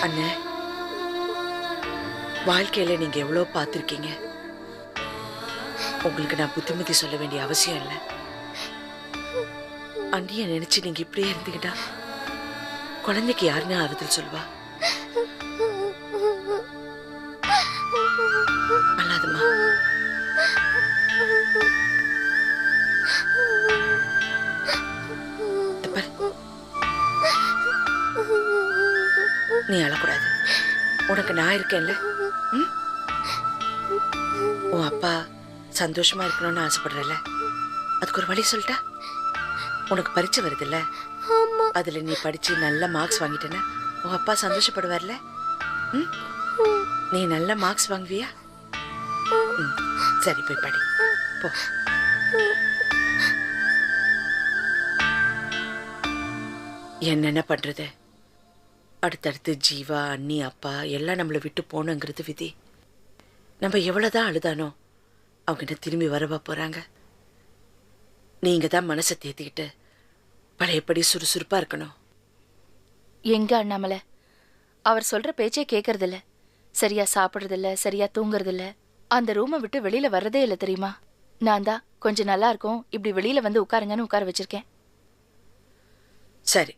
அண்ணே, வாழ்க்கையில நீங்க எவ்வளவு பார்த்திருக்கீங்க. உங்களுக்கு நான் புத்திமதி சொல்ல வேண்டிய அவசியம் இல்லை. அண்ணிய நினைச்சு நீங்க இப்படியே இருந்தீங்கடா, குழந்தைக்கு யாருன்னு ஆறுதல் சொல்வா? அல்லாதம்மா. நீ அழக்கூடாது. உனக்கு நான் இருக்கேன்ல. உன் அப்பா சந்தோஷமா இருக்கணும்னு ஆசைப்படுறல, அதுக்கு ஒரு வழி சொல்லிட்டா? உனக்கு பரீட்சை வருது இல்ல, அதுல நீ படிச்சு நல்ல மார்க்ஸ் வாங்கிட்டேன்னா உன் அப்பா சந்தோஷப்படுவார்ல. நீ நல்ல மார்க்ஸ் வாங்குவியா? சரி, போய் படி போ. என்னென்ன பண்றது? அடுத்தடுத்து ஜீவா, அண்ணி, அப்பா எல்லாம் நம்மளை விட்டு போனங்கிறது விதி. நம்ம எவ்வளவுதான் அழுதானோ அவங்க என்ன திரும்பி வரவா போறாங்க? நீங்க தான் மனசை தேத்திக்கிட்டு பழையபடி சுறுசுறுப்பா இருக்கணும். எங்க அண்ணாமலை அவர் சொல்ற பேச்சே கேட்கறது இல்ல. சரியா சாப்பிடுறது இல்ல, சரியா தூங்குறது இல்ல. அந்த ரூமை விட்டு வெளியில வர்றதே இல்ல தெரியுமா? நான் தான் கொஞ்சம் நல்லா இருக்கும், இப்படி வெளியில வந்து உட்காருங்கன்னு உட்கார வச்சிருக்கேன். சரி,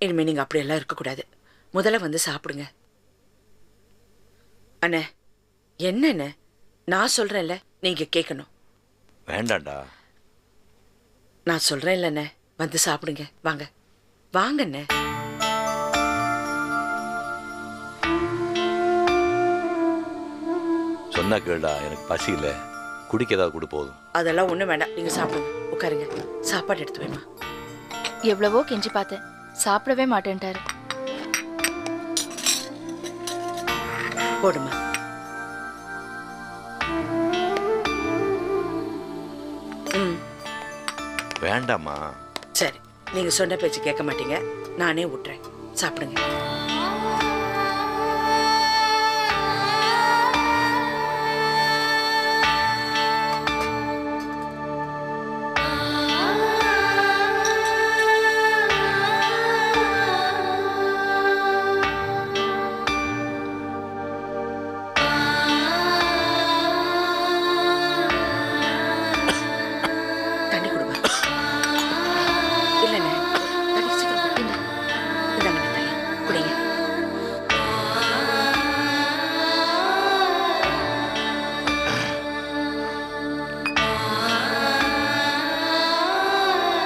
இனிமே நீங்க அப்படியெல்லாம் இருக்கக்கூடாது. முதல்ல வந்து சாப்பிடுங்க. அண்ணே, என்னண்ணே, நான் சொல்றேன்ல, நீங்க கேட்கணும். வேண்டாண்டா. நான் சொல்றேன் இல்லண்ணே, வந்து சாப்பிடுங்க. வாங்க வாங்கண்ணே. சொன்னா கேளுடா, எனக்கு பசி இல்லை. குடிக்க ஏதாவது கொடு போதும். அதெல்லாம் ஒண்ணும் வேண்டாம், நீங்க சாப்பிடுங்க. உட்காருங்க, சாப்பாடு எடுத்து வைமா. எவ்வளவோ கெஞ்சி பார்த்தேன், சாப்பிடவே மாட்டேன்ட்டாரு. போடுமா. வேண்டாமா. சரி, நீங்க சொன்ன பேச்சு கேட்க மாட்டீங்க, நானே விட்டுறேன். சாப்பிடுங்க.